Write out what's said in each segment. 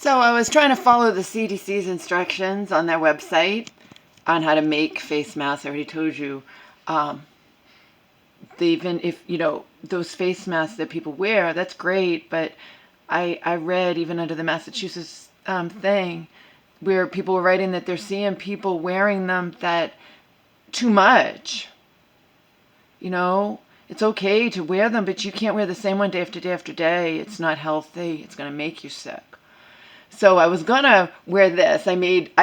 So I was trying to follow the CDC's instructions on their website on how to make face masks. I already told you. Even if, those face masks that people wear, that's great. But I read even under the Massachusetts thing where people were writing that they're seeing people wearing them that too much. It's okay to wear them, but you can't wear the same one day after day after day. It's not healthy. It's going to make you sick. So I was gonna wear this. I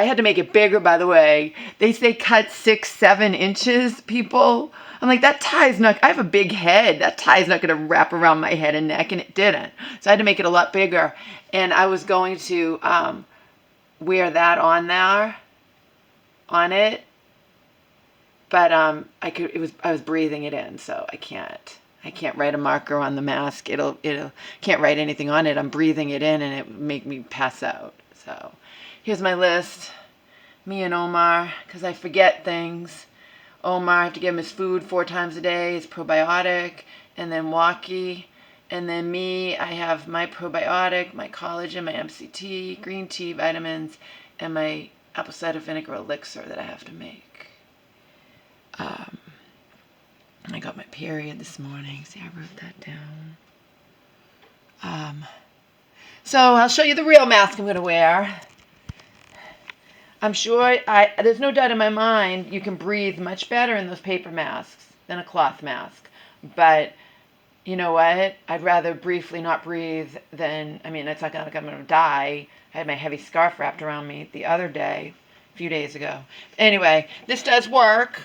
had to make it bigger, by the way. They say cut 6, 7 inches, people. I'm like, that tie's not, I have a big head. That tie's not gonna wrap around my head and neck, and it didn't. So I had to make it a lot bigger. And I was going to wear that on it. But I was breathing it in, so I can't write a marker on the mask. Can't write anything on it. I'm breathing it in, and it would make me pass out. So here's my list. Me and Omar, because I forget things. Omar, I have to give him his food 4 times a day, his probiotic, and then Walkie. And then me, I have my probiotic, my collagen, my MCT, green tea, vitamins, and my apple cider vinegar elixir that I have to make. I got my period this morning. See, I wrote that down. So I'll show you the real mask I'm going to wear. I'm sure, there's no doubt in my mind you can breathe much better in those paper masks than a cloth mask. But you know what? I'd rather briefly not breathe than, it's not like I'm going to die. I had my heavy scarf wrapped around me the other day, a few days ago. Anyway, this does work.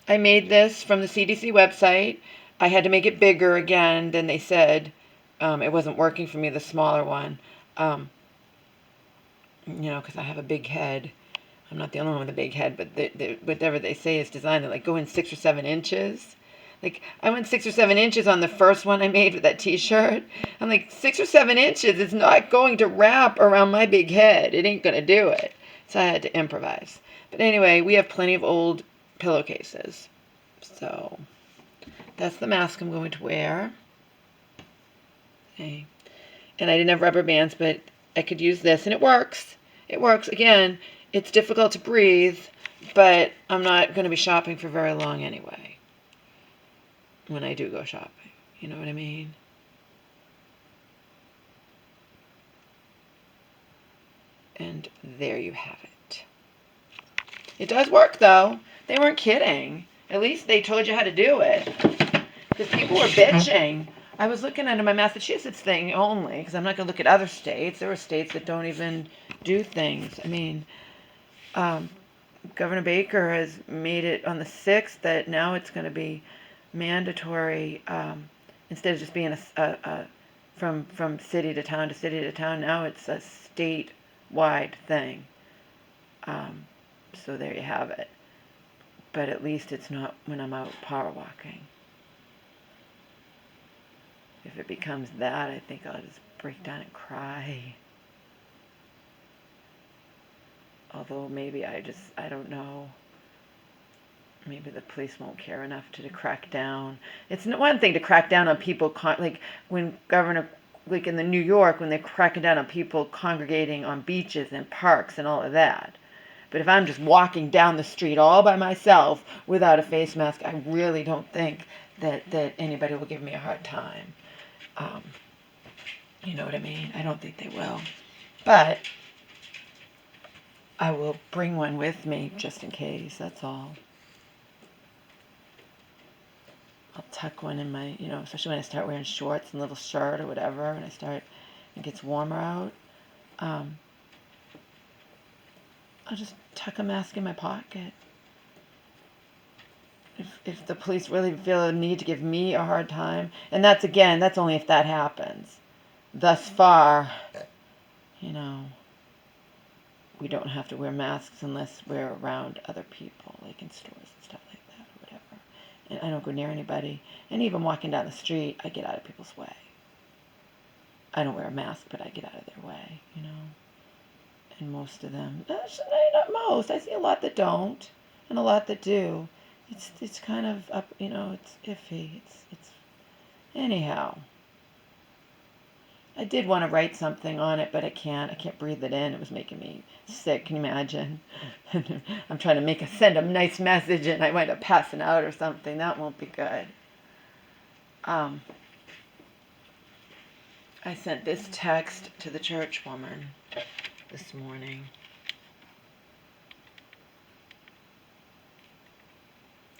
I made this from the CDC website. I had to make it bigger again than they said. It wasn't working for me, the smaller one. Because I have a big head. I'm not the only one with a big head, but whatever they say is designed to go in 6 or 7 inches. I went 6 or 7 inches on the first one I made with that t-shirt. I'm like, 6 or 7 inches is not going to wrap around my big head. It ain't going to do it. So I had to improvise. But anyway, we have plenty of old pillowcases. So that's the mask I'm going to wear. Okay. And I didn't have rubber bands, but I could use this, and it works. It works. Again, it's difficult to breathe, but I'm not going to be shopping for very long anyway when I do go shopping. You know what I mean? And there you have it. It does work, though. They weren't kidding. At least they told you how to do it. Because people were bitching. I was looking at my Massachusetts thing only, because I'm not going to look at other states. There are states that don't even do things. Governor Baker has made it on the 6th that now it's going to be mandatory, instead of just being from city to town to city to town. Now it's a statewide thing. So there you have it. But at least it's not when I'm out power walking. If it becomes that, I think I'll just break down and cry. Although maybe I don't know. Maybe the police won't care enough to crack down. It's one thing to crack down on people, when in the New York, when they're cracking down on people congregating on beaches and parks and all of that. But if I'm just walking down the street all by myself without a face mask, I really don't think that anybody will give me a hard time. You know what I mean? I don't think they will. But I will bring one with me just in case, that's all. I'll tuck one in my, especially when I start wearing shorts and a little shirt or whatever, and it gets warmer out. I'll just tuck a mask in my pocket. If the police really feel a need to give me a hard time, and that's only if that happens. Thus far, we don't have to wear masks unless we're around other people, like in stores and stuff like that or whatever. And I don't go near anybody. And even walking down the street, I get out of people's way. I don't wear a mask, but I get out of their way, And most of them, not most, I see a lot that don't, and a lot that do. It's kind of up, it's iffy. It's anyhow. I did want to write something on it, but I can't. I can't breathe it in. It was making me sick. Can you imagine? I'm trying to send a nice message and I wind up passing out or something. That won't be good. I sent this text to the church woman this morning.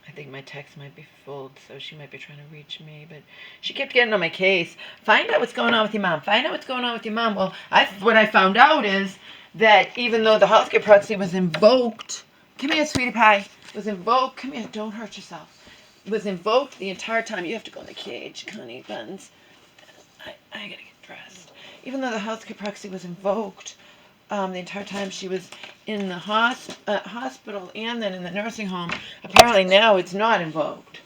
I think my text might be full, so she might be trying to reach me, but she kept getting on my case. Find out what's going on with your mom. Find out what's going on with your mom. Well, what I found out is that even though the healthcare proxy was invoked, come here, sweetie pie, was invoked, come here, don't hurt yourself, was invoked the entire time. You have to go in the cage, Connie Buns. I gotta get dressed. Even though the healthcare proxy was invoked, the entire time she was in the hospital and then in the nursing home, apparently now it's not invoked.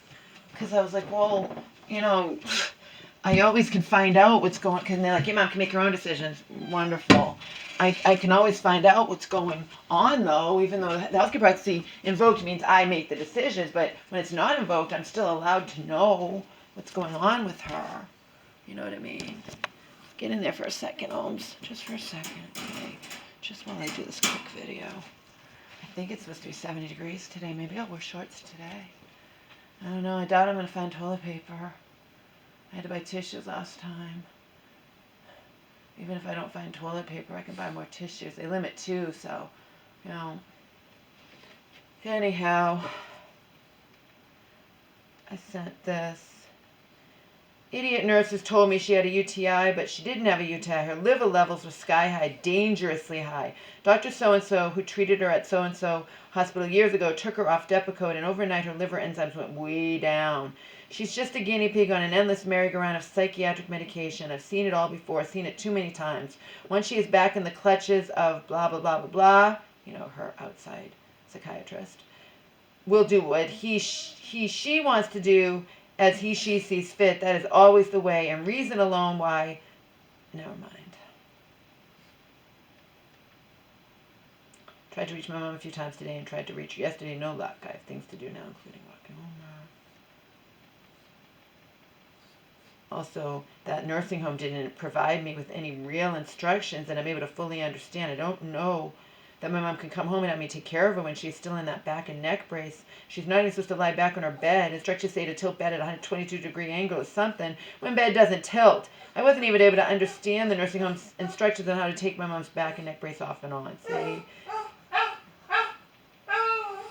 Because I was like, well, I always can find out what's going on. Because they're like, your mom can make her own decisions. Wonderful. I can always find out what's going on, though, even though the healthcare proxy invoked means I make the decisions. But when it's not invoked, I'm still allowed to know what's going on with her. You know what I mean? Get in there for a second, Holmes. Just for a second. Okay. Just while I do this quick video. I think it's supposed to be 70 degrees today. Maybe I'll wear shorts today. I don't know. I doubt I'm going to find toilet paper. I had to buy tissues last time. Even if I don't find toilet paper, I can buy more tissues. They limit 2, so, Anyhow, I sent this. Idiot nurses told me she had a UTI, but she didn't have a UTI. Her liver levels were sky high, dangerously high. Dr. So-and-so, who treated her at so-and-so hospital years ago, took her off Depakote, and overnight her liver enzymes went way down. She's just a guinea pig on an endless merry-go-round of psychiatric medication. I've seen it all before. I've seen it too many times. Once she is back in the clutches of blah, blah, blah, blah, blah, her outside psychiatrist, will do what she wants to do, as she sees fit. That is always the way, and reason alone why. Never mind. Tried to reach my mom a few times today and tried to reach her yesterday. No luck. I have things to do now, including walking home. Also, that nursing home didn't provide me with any real instructions that I'm able to fully understand. I don't know that my mom can come home and have me take care of her when she's still in that back and neck brace. She's not even supposed to lie back on her bed. Instructions say to tilt bed at a 122-degree angle or something when bed doesn't tilt. I wasn't even able to understand the nursing home's instructions on how to take my mom's back and neck brace off and on. See?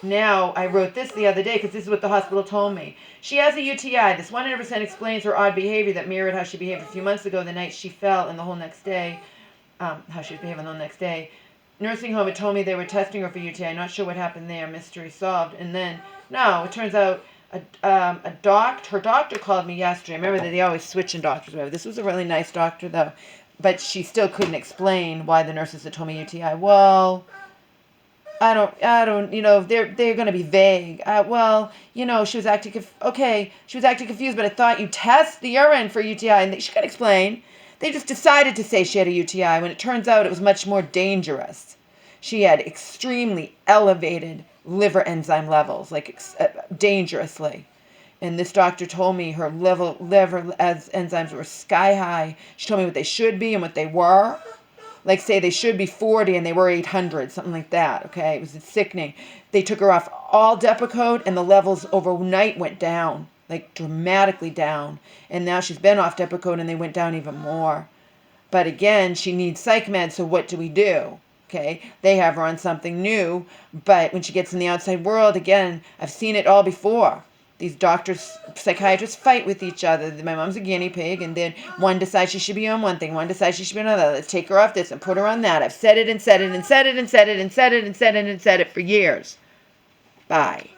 Now, I wrote this the other day because this is what the hospital told me. She has a UTI. This 100% explains her odd behavior that mirrored how she behaved a few months ago, the night she fell, and the whole next day, how she was behaving the whole next day. Nursing home had told me they were testing her for UTI. Not sure what happened there. Mystery solved. And then, no, it turns out her doctor called me yesterday. Remember that they always switch in doctors. This was a really nice doctor, though. But she still couldn't explain why the nurses had told me UTI. Well, I don't, they're going to be vague. She was acting confused, but I thought you test the urine for UTI, and she could explain. They just decided to say she had a UTI when it turns out it was much more dangerous. She had extremely elevated liver enzyme levels, dangerously. And this doctor told me her liver enzymes were sky high. She told me what they should be and what they were. Like, say they should be 40 and they were 800, something like that, okay? It was sickening. They took her off all Depakote and the levels overnight went down, dramatically down. And now she's been off Depakote and they went down even more. But again, she needs psych meds, so what do we do? Okay, they have her on something new, but when she gets in the outside world, again, I've seen it all before. These doctors, psychiatrists fight with each other. My mom's a guinea pig, and then one decides she should be on one thing, one decides she should be on another. Let's take her off this and put her on that. I've said it and said it and said it and said it and said it and said it and said it for years. Bye.